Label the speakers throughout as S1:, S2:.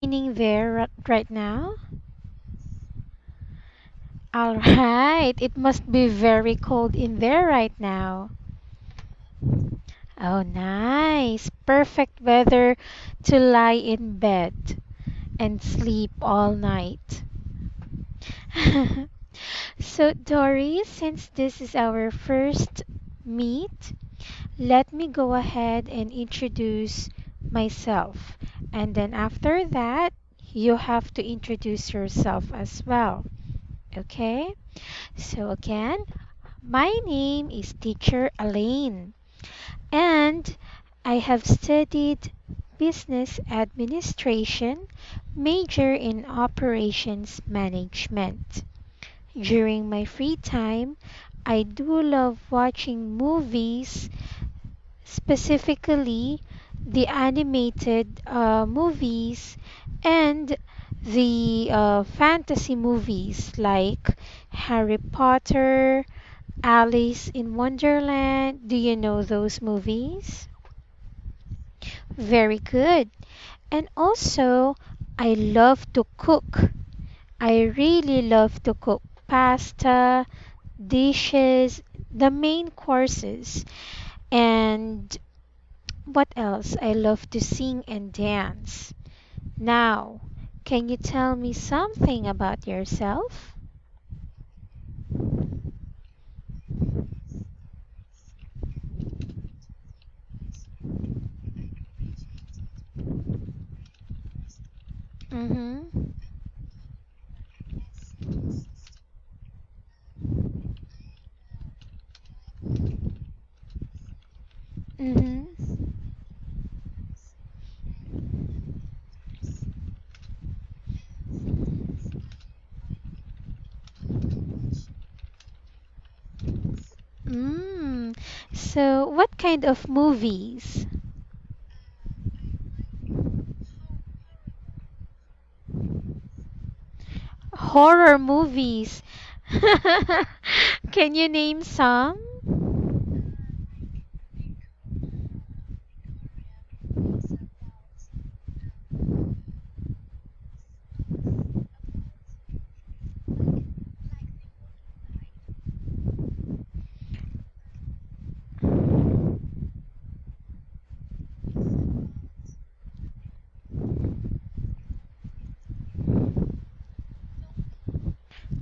S1: raining there right now? All right, it must be very cold in there right now. Oh, nice. Perfect weather to lie in bed and sleep all night. So, Dory, since this is our first meet, let me go ahead and introduce myself. And then after that, you have to introduce yourself as well. Okay? So, again, my name is Teacher Elaine, and I have studied business administration, major in operations management. During my free time, I do love watching movies, specifically the animated movies and the fantasy movies like Harry Potter, Alice in Wonderland. Do you know those movies? Very good. And also, I love to cook. I really love to cook pasta, dishes, the main courses. And what else? I love to sing and dance. Now, can you tell me something about yourself? Mm-hmm. Mm-hmm. Mm. So, what kind of movies? Horror movies. Can you name some?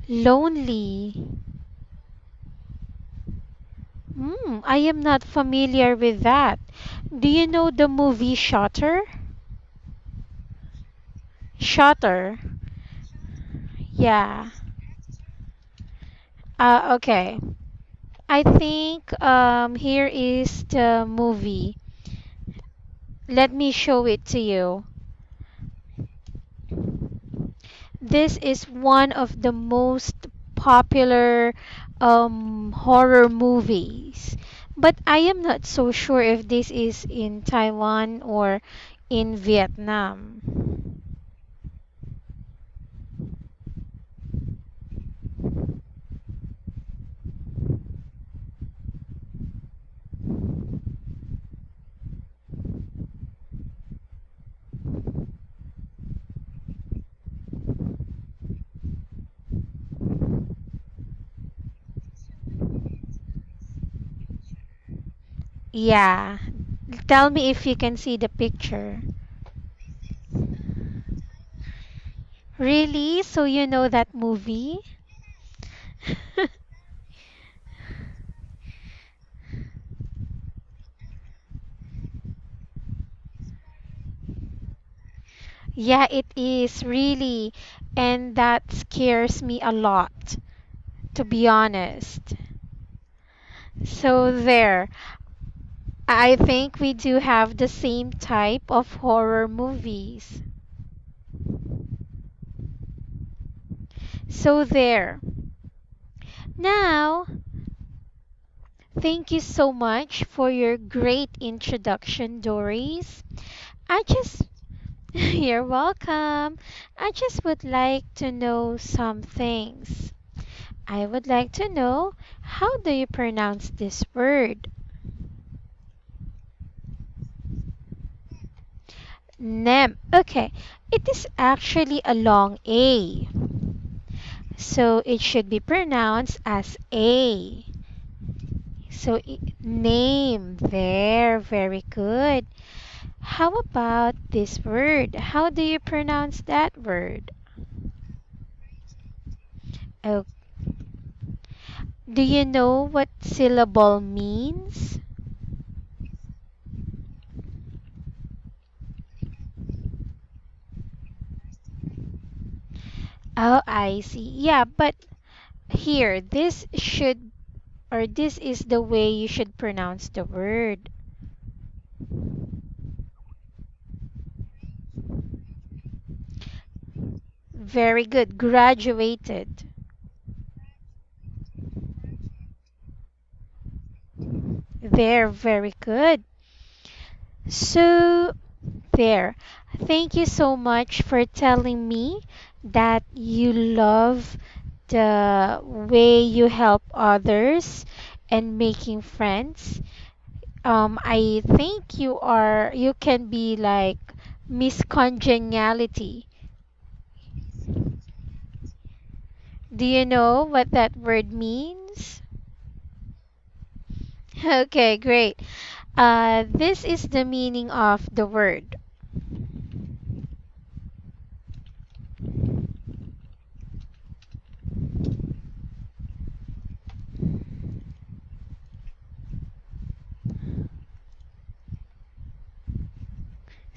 S1: Lonely. I am not familiar with that. Do you know the movie Shutter? Shutter. Yeah. Okay. I think here is the movie. Let me show it to you. This is one of the most popular horror movies. But I am not so sure if this is in Taiwan or in Vietnam. Yeah. Tell me if you can see the picture. Really? So you know that movie? Yeah, it is really. And that scares me a lot, to be honest. So there. I think we do have the same type of horror movies. So there. Now, thank you so much for your great introduction, Doris. I just You're welcome. I just would like to know some things. I would like to know, how do you pronounce this word? Nem. Okay. It is actually a long A. So it should be pronounced as A. So name. There. Very good. How about this word? How do you pronounce that word? Oh, do you know what syllable means? Oh, I see. Yeah, but here, this should, or this is the way you should pronounce the word. Very good. Graduated. There, very good. So, there. Thank you so much for telling me that you love the way you help others and making friends. I think you can be like Miss Congeniality. Do you know what that word means? Okay, great. This is the meaning of the word.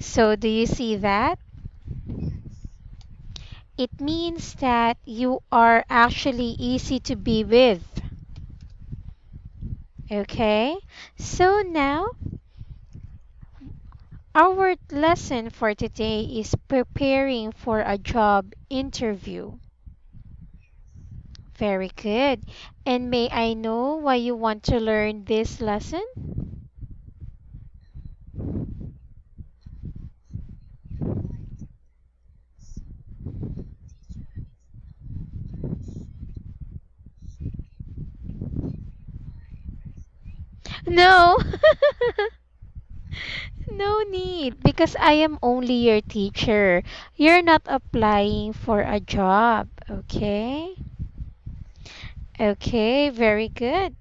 S1: So, do you see that? It means that you are actually easy to be with. Okay? So, now our lesson for today is preparing for a job interview. Very good. And may I know why you want to learn this lesson? No. No need, because I am only your teacher. You're not applying for a job, okay? Okay, very good.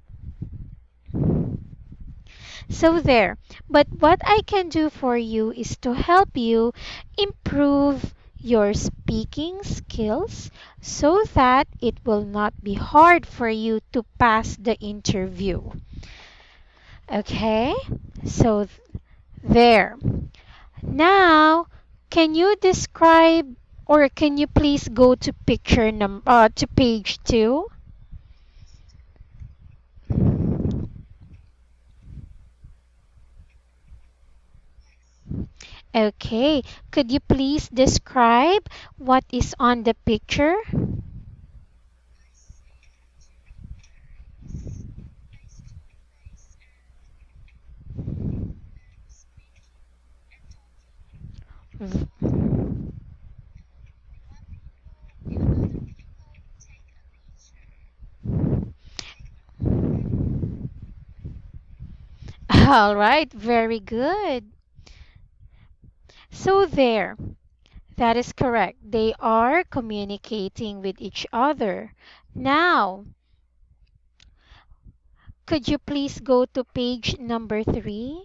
S1: So there. But what I can do for you is to help you improve your speaking skills so that it will not be hard for you to pass the interview. Okay? So there. Now, can you describe or can you please go to to page 2? Okay. Could you please describe what is on the picture? All right, very good. So there, that is correct. They are communicating with each other. Now, could you please go to page number 3?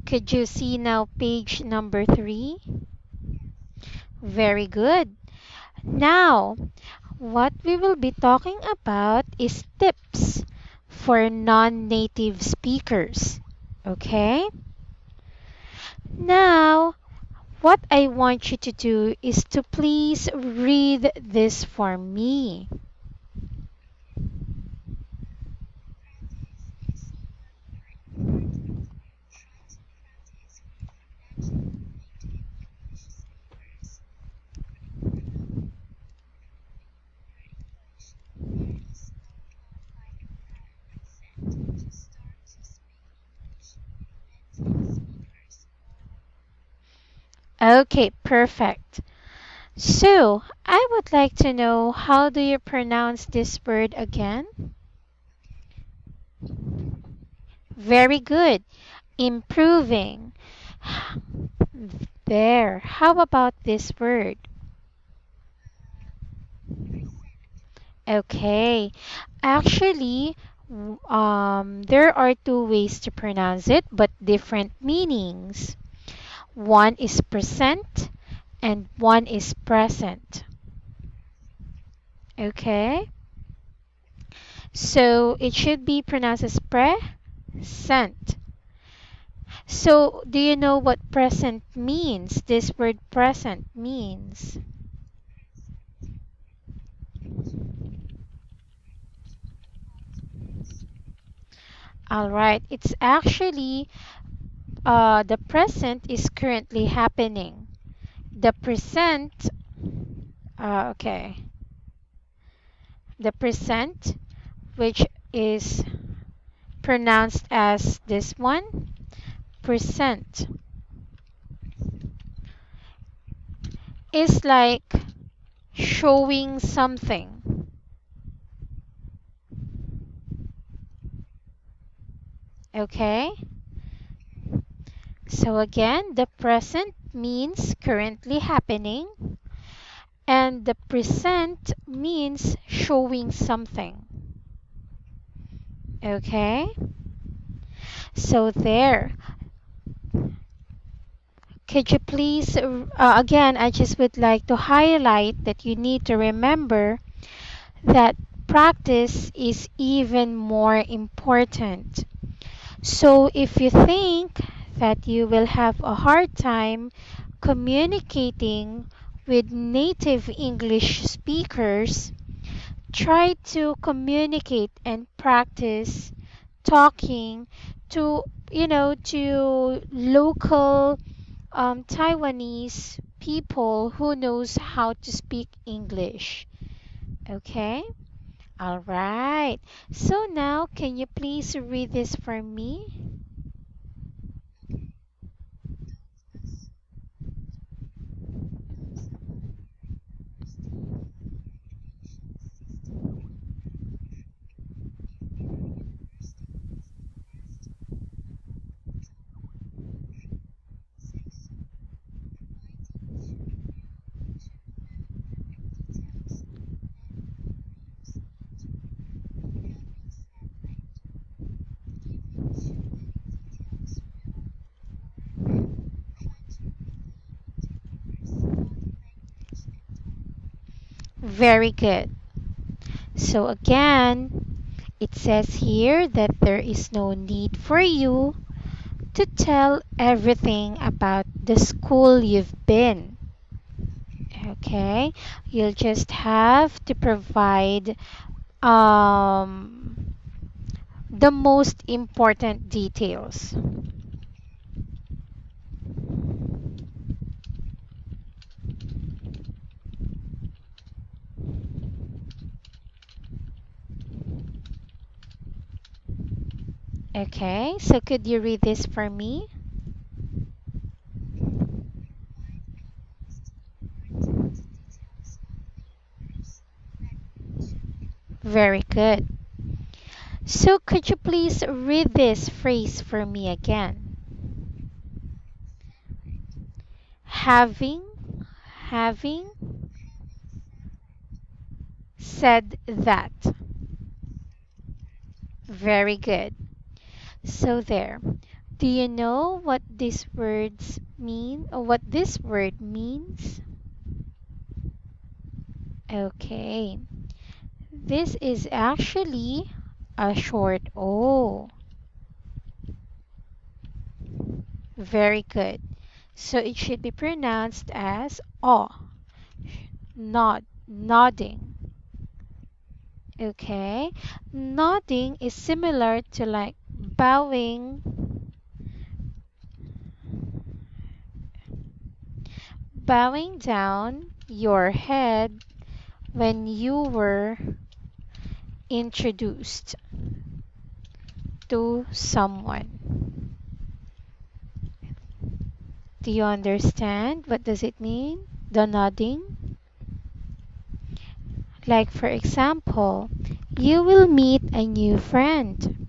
S1: Could you see now page number 3? Very good. Now, what we will be talking about is tips for non-native speakers. Okay? Now, what I want you to do is to please read this for me. Okay, perfect. So, I would like to know, how do you pronounce this word again? Very good. Improving. There. How about this word? Okay. Actually, there are two ways to pronounce it, but different meanings. One is present and one is present. Okay? So it should be pronounced as present. So, do you know what present means? This word present means. All right. It's actually the present is currently happening. The present, okay. The present, which is pronounced as this one, present, is like showing something. Okay? So again, the present means currently happening, and the present means showing something. Okay? So there. Could you please, again, I just would like to highlight that you need to remember that practice is even more important. So if you think that you will have a hard time communicating with native English speakers, try to communicate and practice talking to, to local Taiwanese people who knows how to speak English. Okay? All right. So now, can you please read this for me? Very good. So again, it says here that there is no need for you to tell everything about the school you've been. Okay? You'll just have to provide um, the most important details. Okay? So could you read this for me? Very good. So could you please read this phrase for me again? Having, having said that. Very good. So there. Do you know what these words mean or what this word means? Okay. This is actually a short O. Very good. So it should be pronounced as O. Nod, nodding. Okay. Nodding is similar to like bowing down your head when you were introduced to someone. Do you understand? What does it mean? The nodding? Like, for example, you will meet a new friend.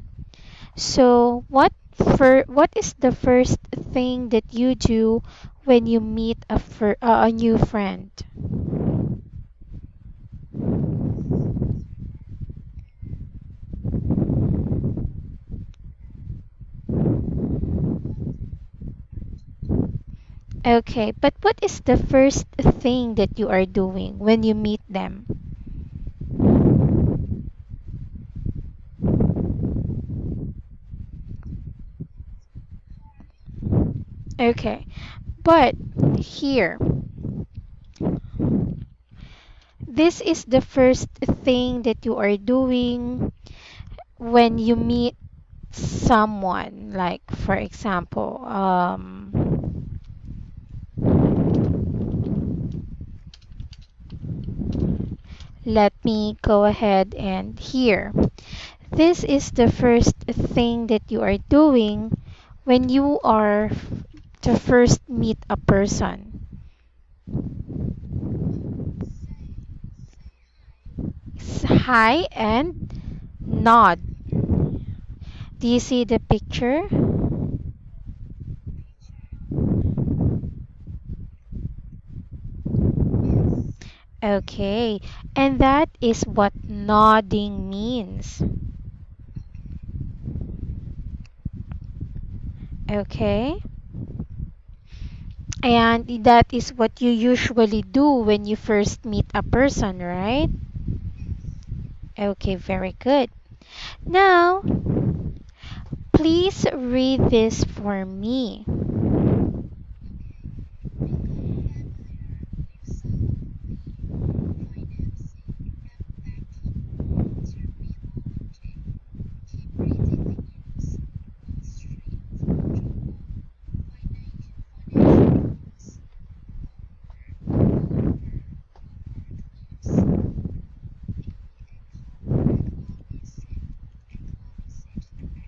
S1: So, what is the first thing that you do when you meet a new friend? Okay, but what is the first thing that you are doing when you meet them? Okay, but here, this is the first thing that you are doing when you meet someone. Like, for example, let me go ahead and here. This is the first thing that you are doing when you are to first meet a person. Hi and nod. Do you see the picture? Okay, and that is what nodding means. Okay, and that is what you usually do when you first meet a person, right? Okay, very good. Now, please read this for me.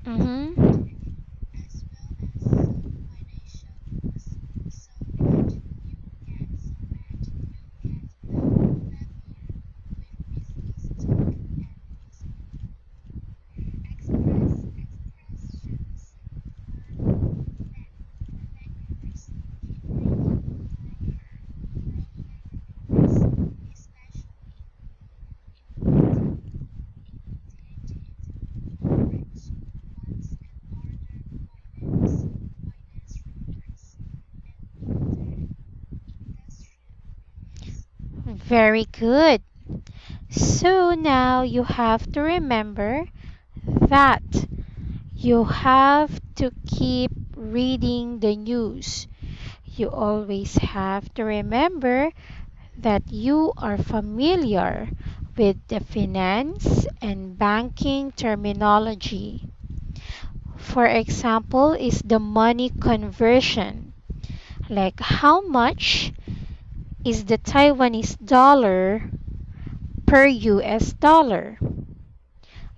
S1: Mm-hmm. Very good. So now you have to remember that you have to keep reading the news. You always have to remember that you are familiar with the finance and banking terminology. For example, is the money conversion. Like how much is the Taiwanese dollar per US dollar?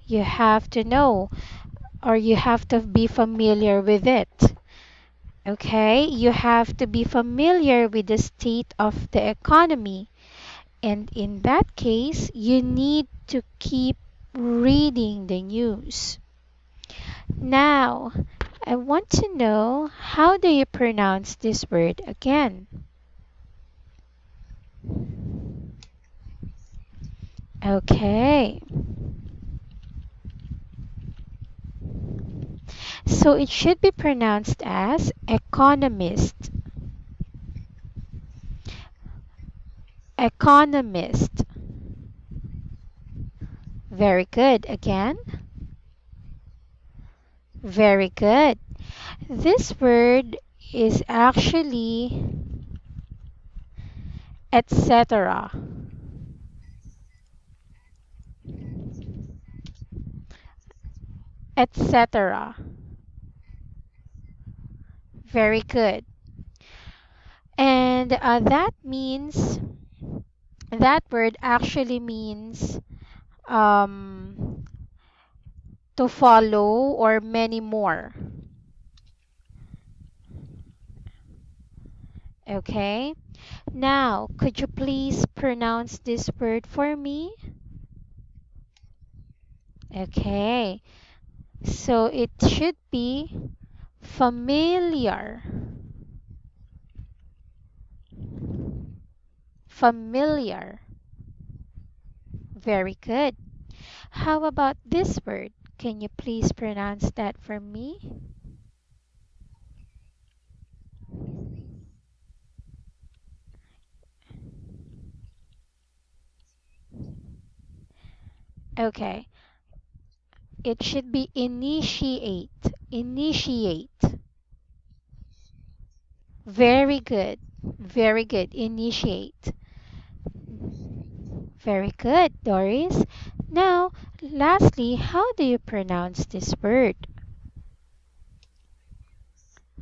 S1: You have to know or you have to be familiar with it. Okay? You have to be familiar with the state of the economy. And in that case, you need to keep reading the news. Now, I want to know how do you pronounce this word again? Okay. So it should be pronounced as economist. Economist. Very good. Again. Very good. This word is actually etc. Etc. Very good. And that word actually means um, to follow or many more. Okay. Now, could you please pronounce this word for me? Okay. So it should be familiar. Familiar. Very good. How about this word? Can you please pronounce that for me? Okay. It should be initiate. Initiate. Very good. Very good. Initiate. Very good, Doris. Now, lastly, how do you pronounce this word?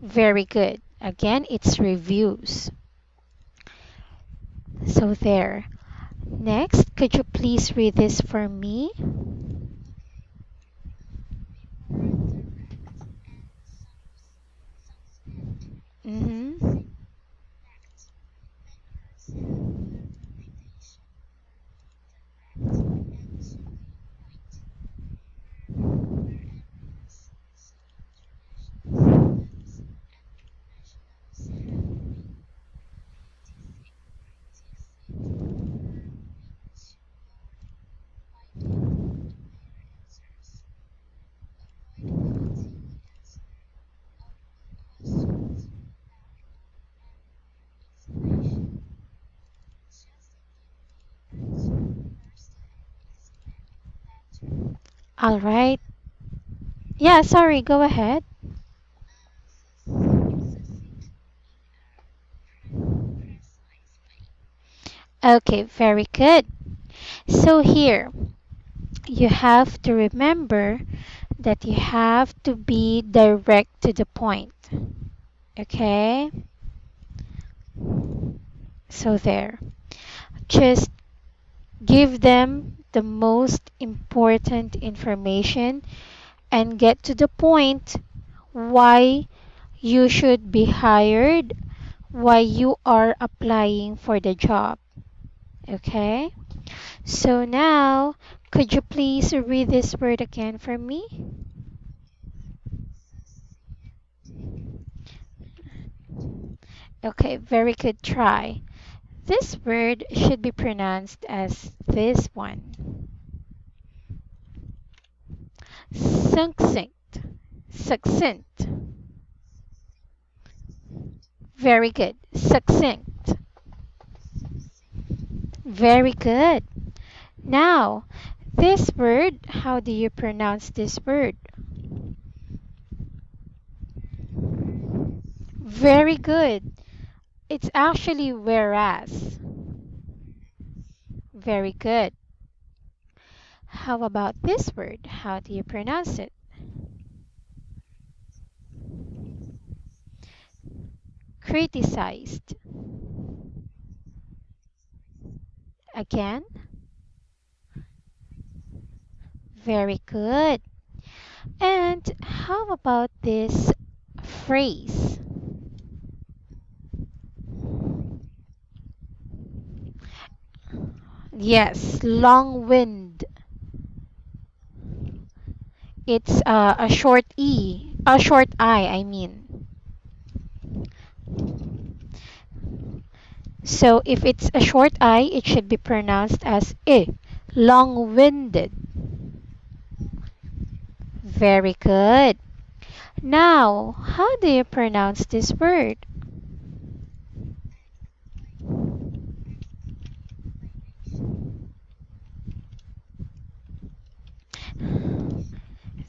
S1: Very good. Again, it's reviews. So there. Next, could you please read this for me? Mm-hmm. All right. Yeah, sorry, go ahead. Okay, very good. So here, you have to remember that you have to be direct to the point. Okay? So there. Just give them the most important information and get to the point why you should be hired, why you are applying for the job. Okay? So now, could you please read this word again for me? Okay, very good try. This word should be pronounced as this one. Succinct. Succinct. Very good. Succinct. Very good. Now, this word, how do you pronounce this word? Very good. It's actually whereas. Very good. How about this word? How do you pronounce it? Criticized. Again, very good. And how about this phrase? Yes, long wind. It's a short E, a short I mean. So if it's a short I, it should be pronounced as I, long-winded. Very good. Now, how do you pronounce this word?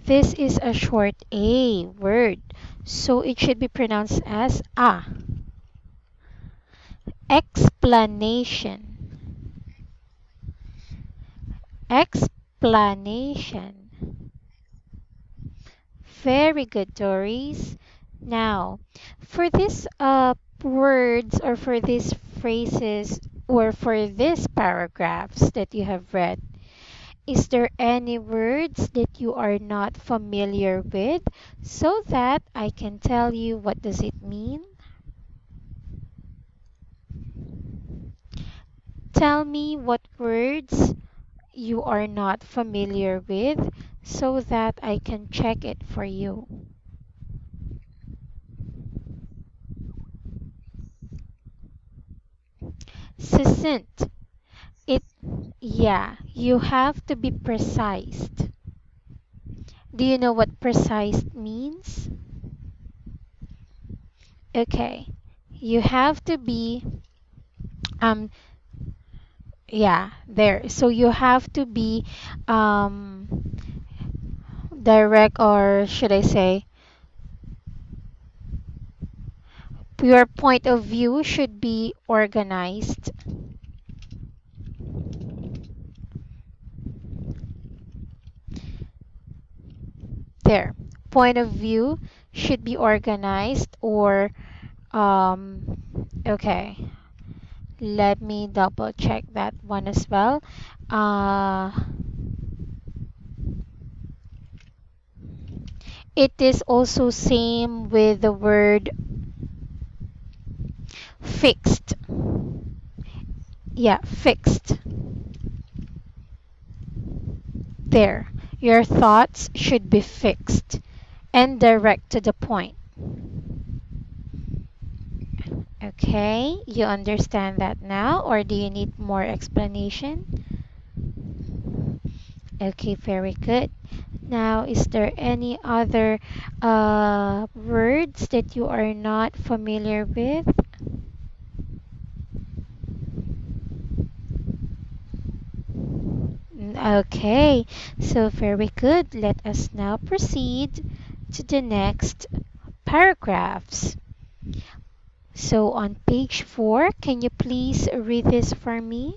S1: This is a short A word, so it should be pronounced as a. Explanation. Explanation. Very good, Doris. Now, for these words or for these phrases or for these paragraphs that you have read, is there any words that you are not familiar with so that I can tell you what does it mean? tell me what words you are not familiar with so that I can check it for you. Succinct. It, yeah, you have to be precise. Do you know what precise means? Okay. You have to be, um, yeah, there. So you have to be, um, direct, or should I say, your point of view should be organized. There. Point of view should be organized, or, okay. Let me double check that one as well. Uh, it is also same with the word fixed. Yeah, fixed. There. Your thoughts should be fixed and direct to the point. Okay, you understand that now, or do you need more explanation? Okay, very good. Now, is there any other words that you are not familiar with? Okay, so very good. Let us now proceed to the next paragraphs. So on page 4, can you please read this for me?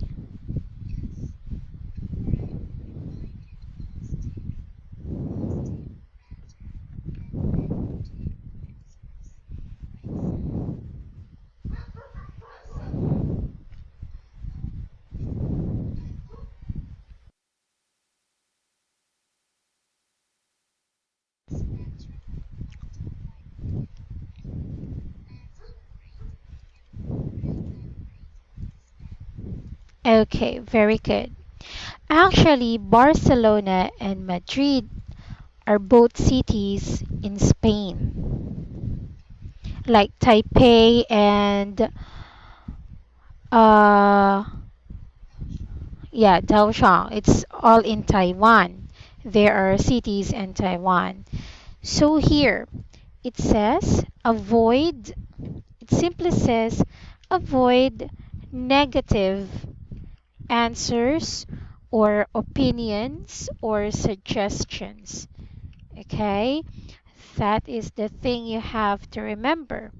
S1: Okay, very good. Actually, Barcelona and Madrid are both cities in Spain. Like Taipei and uh yeah, Kaohsiung. It's all in Taiwan. There are cities in Taiwan. So here it says avoid, it simply says avoid negative answers or opinions or suggestions. Okay? That is the thing you have to remember.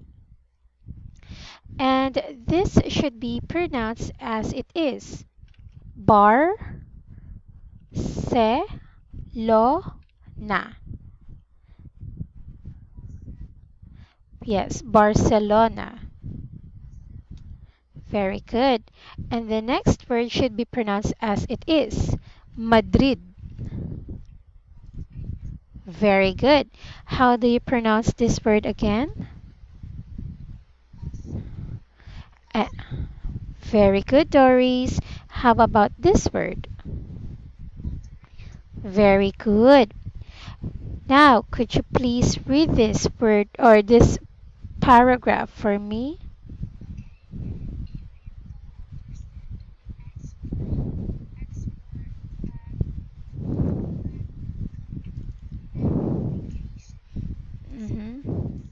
S1: And this should be pronounced as it is. Bar, se, lo, na. Yes, Barcelona. Very good. And the next word should be pronounced as it is. Madrid. Very good. How do you pronounce this word again? Uh, Very good, Doris. How about this word? Very good. Now, could you please read this word or this paragraph for me? Mm-hmm.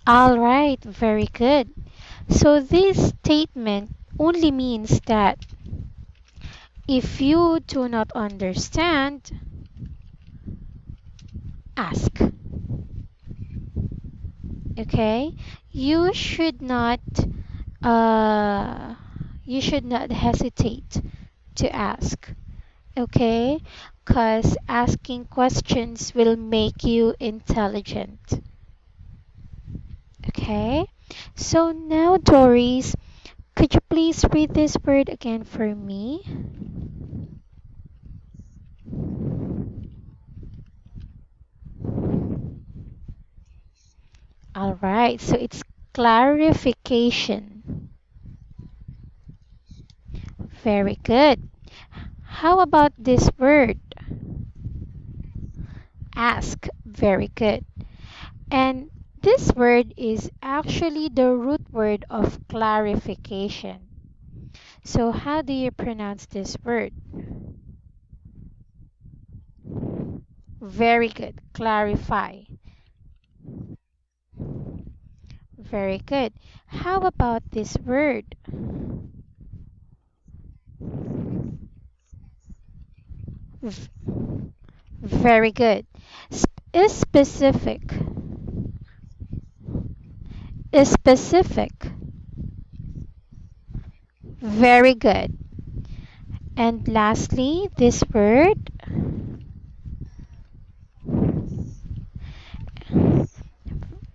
S1: All right, very good. So this statement only means that if you do not understand, ask. Okay? You should not uh you should not hesitate to ask. Okay? Cuz asking questions will make you intelligent. Okay? So now Doris, could you please read this word again for me? All right, so it's clarification. Very good. How about this word? Ask. Very good. And this word is actually the root word of clarification. So, how do you pronounce this word? Very good. Clarify. Very good. How about this word? V- Very good. Is specific. Is specific. Very good. And lastly, this word,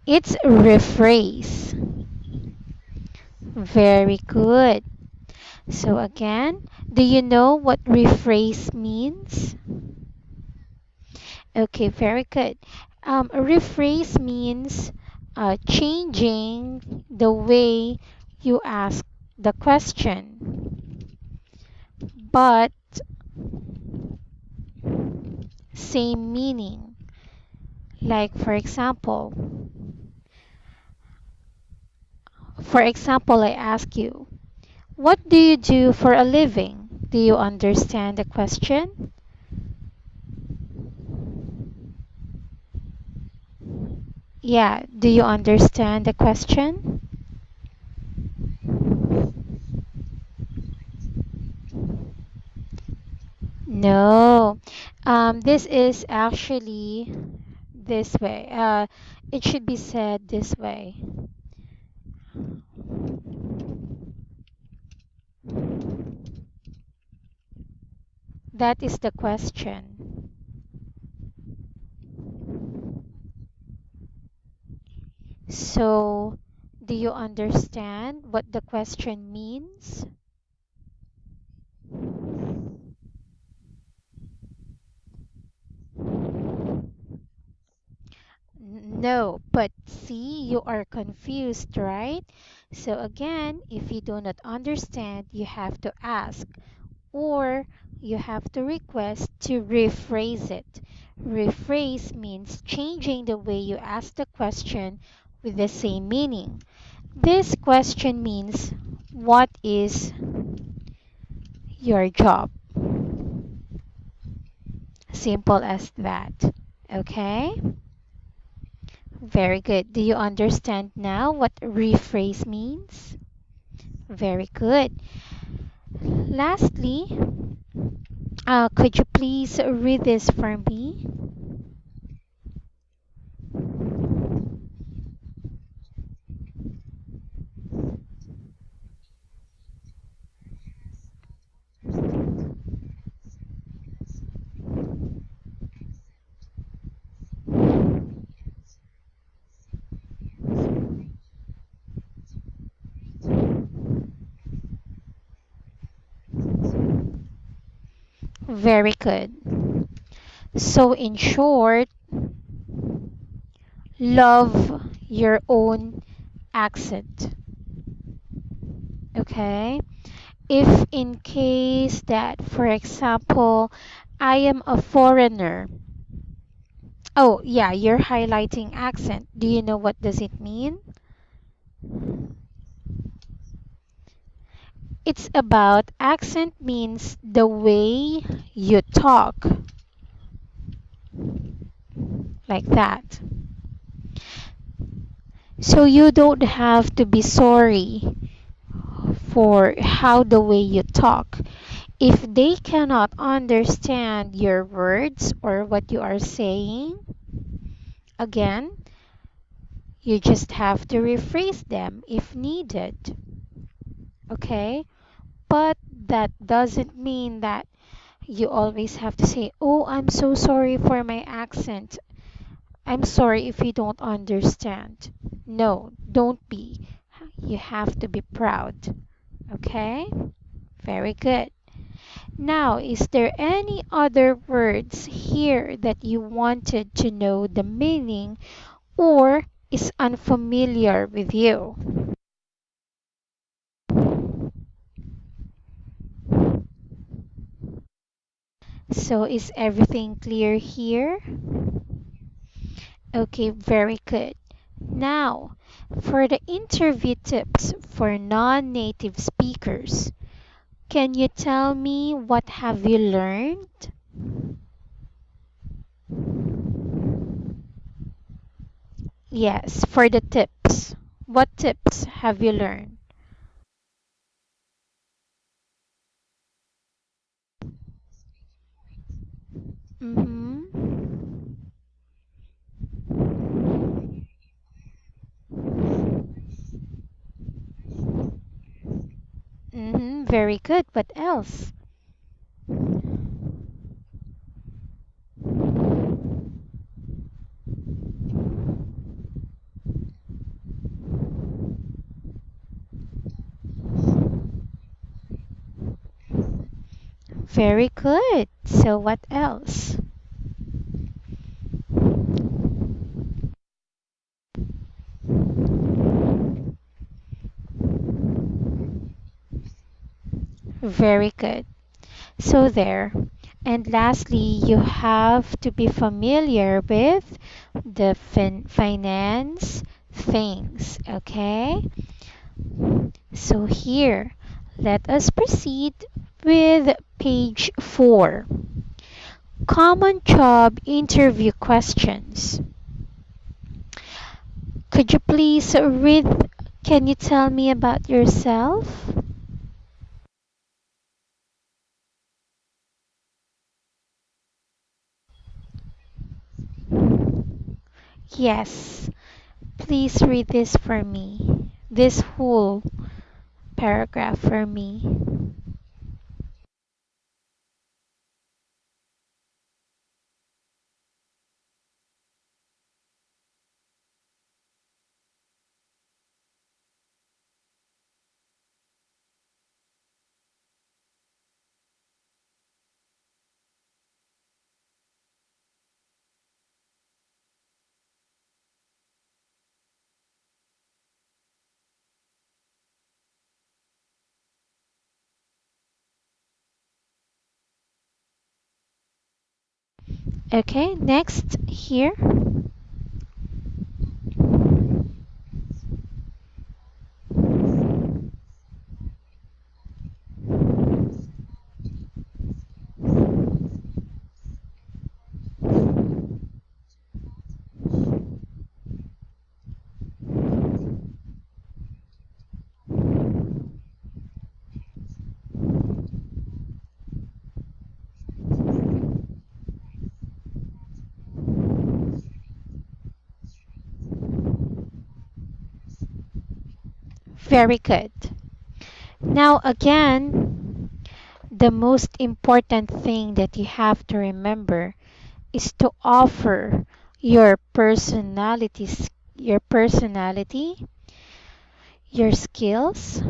S1: it's rephrase. Very good. So again, do you know what rephrase means? Okay, very good. Rephrase means changing the way you ask the question, but same meaning. Like for example, I ask you, what do you do for a living? Do you understand the question? Yeah, do you understand the question? No. This is actually this way. It should be said this way. That is the question. So, do you understand what the question means? No, but see, you are confused, right? So, again, if you do not understand, you have to ask, or you have to request to rephrase it. Rephrase means changing the way you ask the question with the same meaning. This question means, what is your job? Simple as that. Okay? Very good. Do you understand now what rephrase means? Very good. Lastly, could you please read this for me? Very good. So, in short, love your own accent. Okay? If in case that, for example, I am a foreigner. Oh, yeah, you're highlighting accent. Do you know what does it mean? It's about accent means the way you talk, like that. So you don't have to be sorry for how the way you talk. If they cannot understand your words or what you are saying, again, You just have to rephrase them if needed. Okay? But that doesn't mean that you always have to say, "Oh, I'm so sorry for my accent. I'm sorry if you don't understand." No, don't be. You have to be proud. Okay? Very good. Now, is there any other words here that you wanted to know the meaning or is unfamiliar with you? So, is everything clear here? Okay, very good. Now, for the interview tips for non-native speakers, can you tell me what have you learned? Yes, for the tips. What tips have you learned? Mm-hmm. Mm-hmm. Very good. What else? Very good. So what else? Very good. So there. And lastly, you have to be familiar with the finance things, okay? So here, let us proceed with page 4. Common job interview questions. Could you please read? Can you tell me about yourself? Yes. Please read this for me. This whole paragraph for me. Okay, next here. Very good. Now, again, the most important thing that you have to remember is to offer your personality, your skills,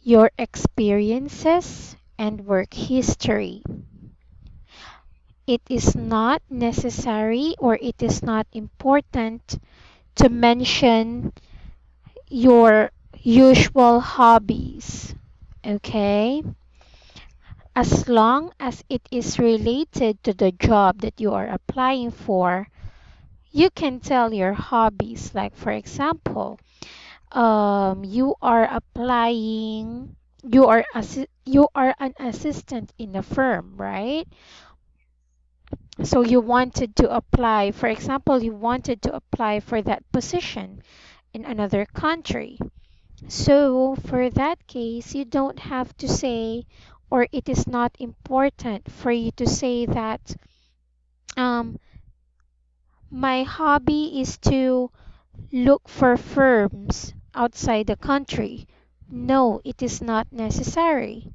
S1: your experiences, and work history. It is not necessary or it is not important to mention your usual hobbies. Okay? As long as it is related to the job that you are applying for, you can tell your hobbies. Like, for example, you are applying, you are an assistant in a firm, right? So you wanted to apply, for example, you wanted to apply for that position in another country. So for that case, you don't have to say, or it is not important for you to say that um, my hobby is to look for firms outside the country. No, it is not necessary.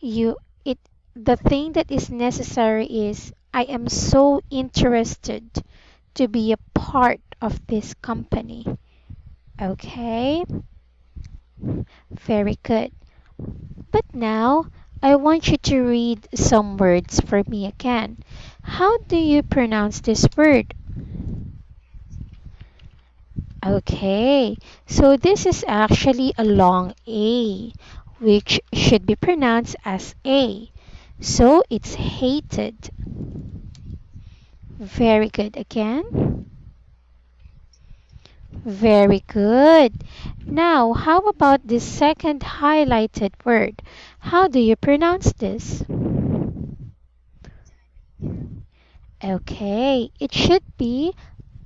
S1: You it the thing that is necessary is I am so interested to be a part of this company. Okay? Very good. But now I want you to read some words for me again. How do you pronounce this word? Okay, so this is actually a long A, which should be pronounced as A. So it's hated. Very good again. Very good. Now, how about this second highlighted word? How do you pronounce this? Okay, it should be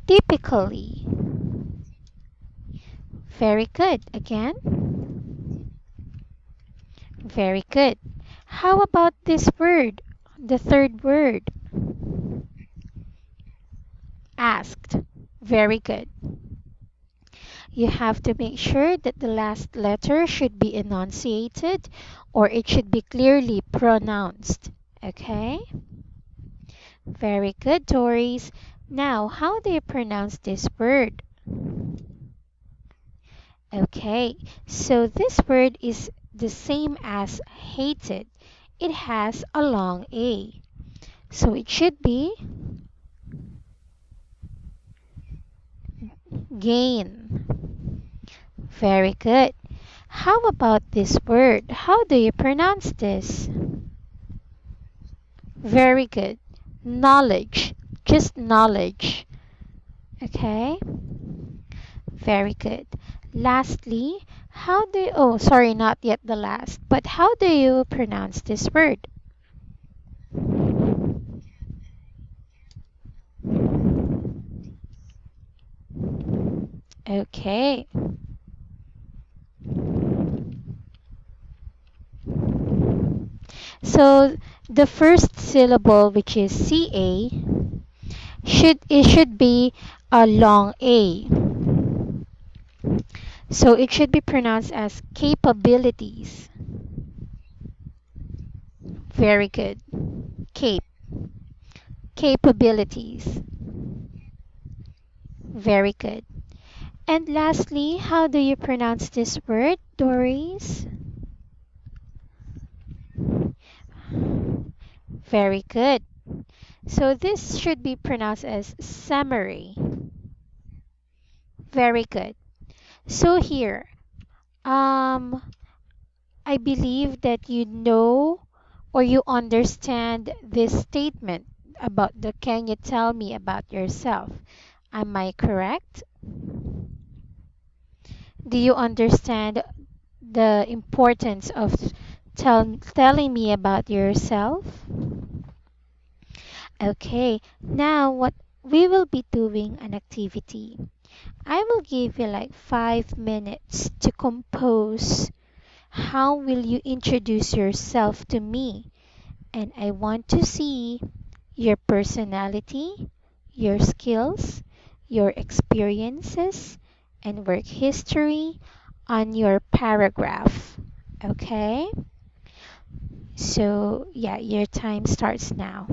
S1: typically. Very good. Again. Very good. How about this word? The third word. Asked. Very good. You have to make sure that the last letter should be enunciated or it should be clearly pronounced. Okay? Very good, Doris. Now, how do you pronounce this word? Okay, so this word is the same as hated. It has a long A. So it should be gain. Very good. How about this word? How do you pronounce this? Very good. Knowledge. Just knowledge. Okay? Very good. Lastly, how do you, oh, sorry, not yet the last, but how do you pronounce this word? Okay. So the first syllable, which is CA, should be a long A. So it should be pronounced as capabilities. Very good. Cape. Capabilities. Very good. And lastly, how do you pronounce this word, Doris? Very good. So this should be pronounced as summary. Very good. So here, um, I believe that you know or you understand this statement about the can you tell me about yourself? Am I correct? Do you understand the importance of telling me about yourself? Okay, now what we will be doing an activity. I will give you like 5 minutes to compose. How will you introduce yourself to me? And I want to see your personality, your skills, your experiences, and work history on your paragraph. Okay? So, yeah, your time starts now.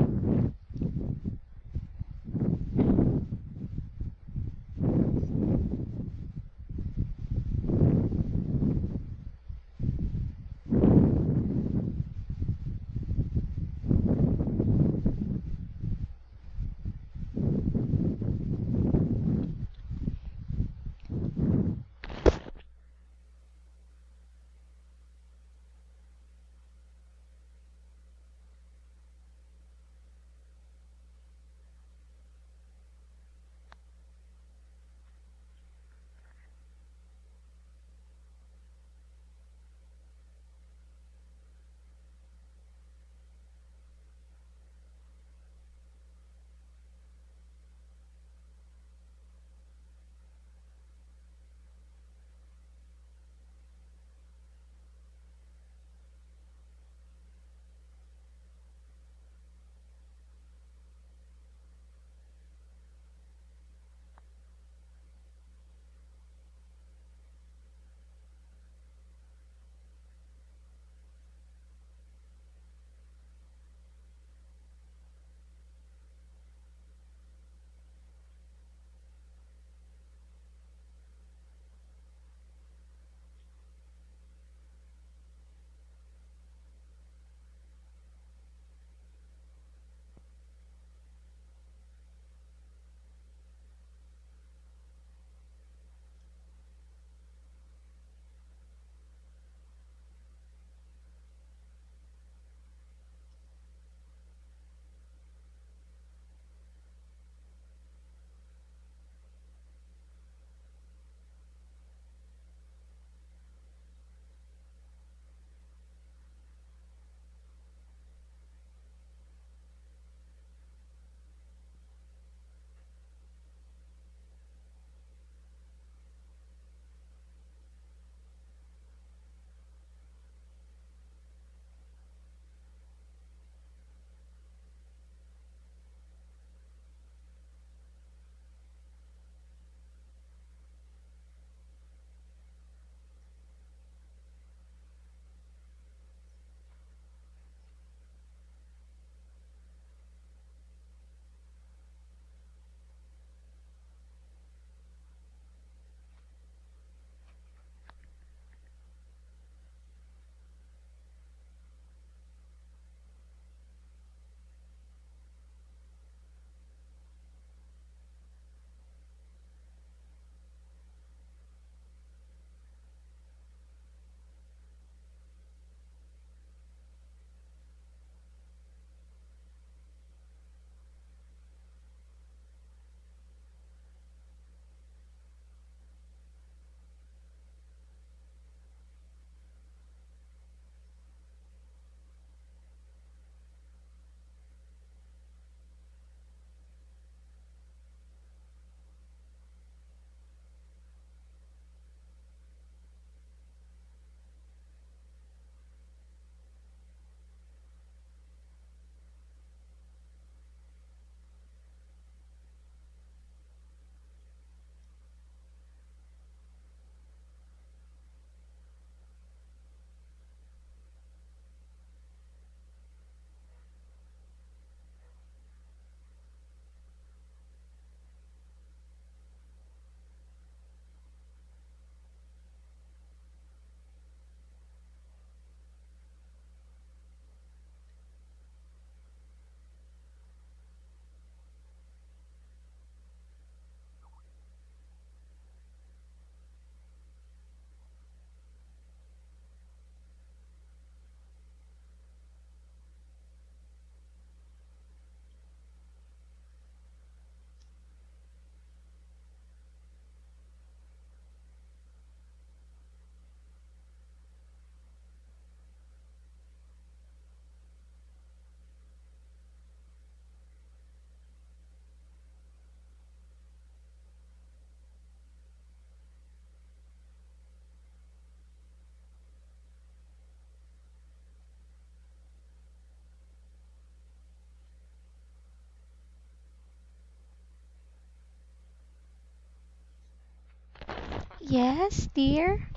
S1: Yes, dear.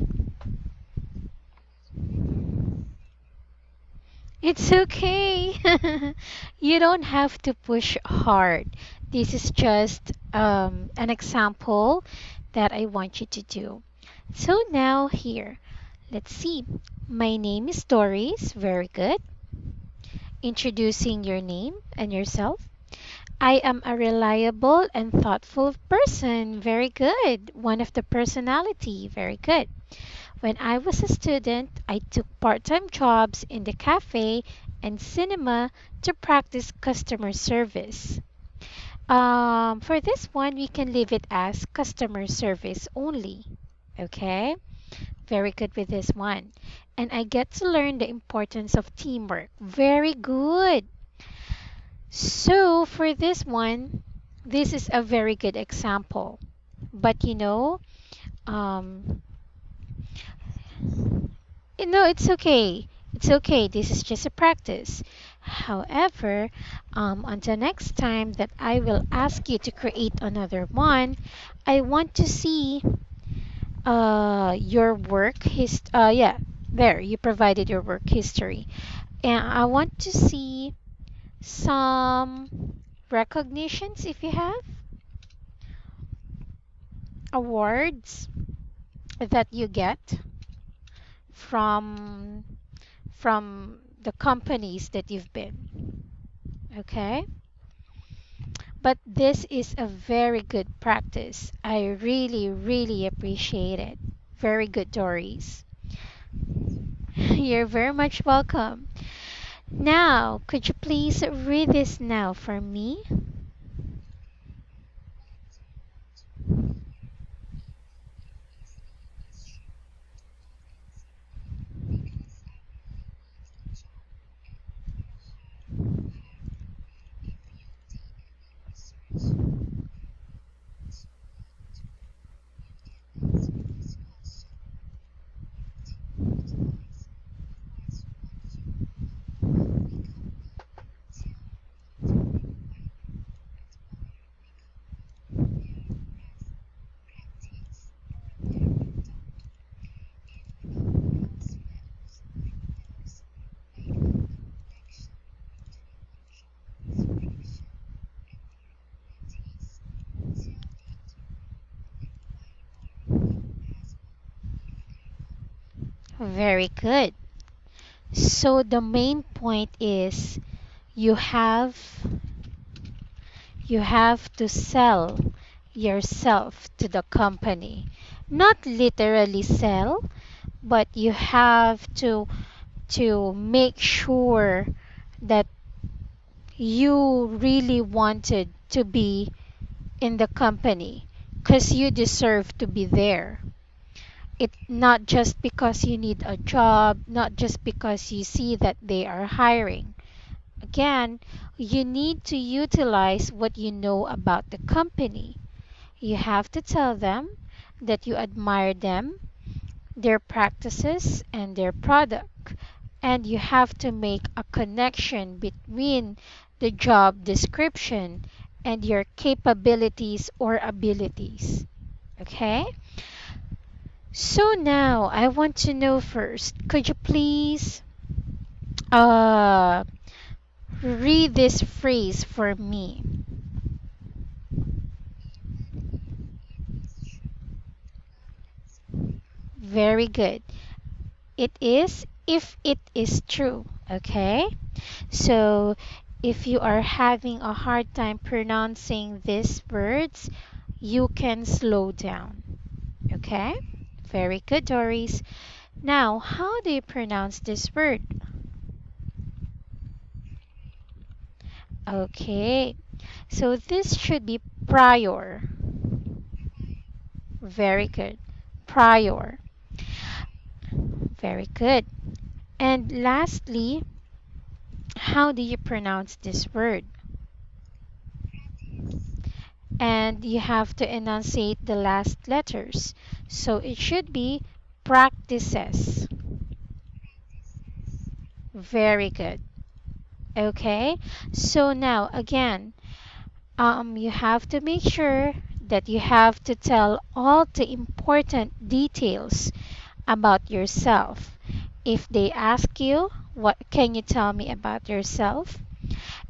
S1: It's okay. You don't have to push hard. This is just an example that I want you to do. So now here, let's see. My name is Doris. Very good. Introducing your name and yourself. I am a reliable and thoughtful person. Very good. One of the personality. Very good. When I was a student, I took part time jobs in the cafe and cinema to practice customer service. For this one, we can leave it as customer service only. Okay? Very good with this one. And I get to learn the importance of teamwork. Very good. So, for this one, this is a very good example. But um, no, it's okay. It's okay. This is just a practice. However, on the next time that I will ask you to create another one, I want to see your work yeah, there you provided your work history. And I want to see some recognitions if you have awards that you get from the companies that you've been. Okay? But this is a very good practice. I really, really appreciate it. Very good, Doris. You're very much welcome. Now, could you please read this now for me? Very good. So the main point is you have you have to sell yourself to the company. Not literally sell, but you have to make sure that you really wanted to be in the company because you deserve to be there. It not just because you need a job, not just because you see that they are hiring. Again, you need to utilize what you know about the company. You have to tell them that you admire them, their practices, and their product. And you have to make a connection between the job description and your capabilities or abilities. Okay? So now I want to know first, could you please uh, read this phrase for me? Very good. It is if it is true. Okay? So if you are having a hard time pronouncing these words, you can slow down. Okay? Very good, Doris. Now, how do you pronounce this word? Okay. So this should be prior. Very good. Prior. Very good. And lastly, how do you pronounce this word? And you have to enunciate the last letters. So it should be practices. Very good. Okay. So now again, you have to make sure that you have to tell all the important details about yourself. If they ask you, what can you tell me about yourself?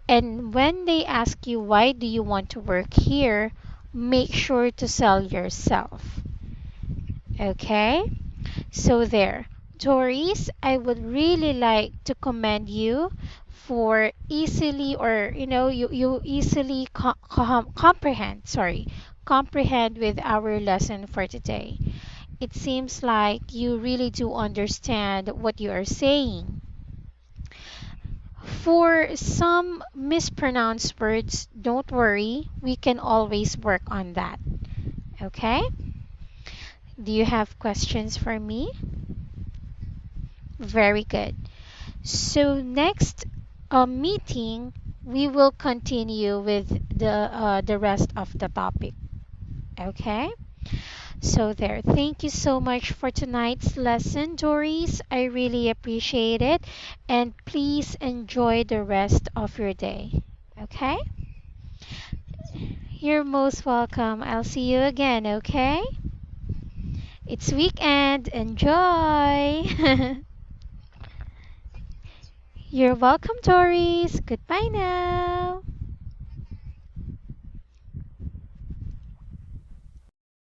S1: And when they ask you, why do you want to work here? Make sure to sell yourself. Okay? So there. Doris, I would really like to commend you for easily, or you easily comprehend with our lesson for today. It seems like you really do understand what you are saying. For some mispronounced words, don't worry, we can always work on that. Okay? Do you have questions for me? Very good. So next meeting, we will continue with the rest of the topic. Okay? So there. Thank you so much for tonight's lesson, Doris. I really appreciate it. And please enjoy the rest of your day. Okay? You're most welcome. I'll see you again, okay? It's weekend. Enjoy. You're welcome, Doris. Goodbye now.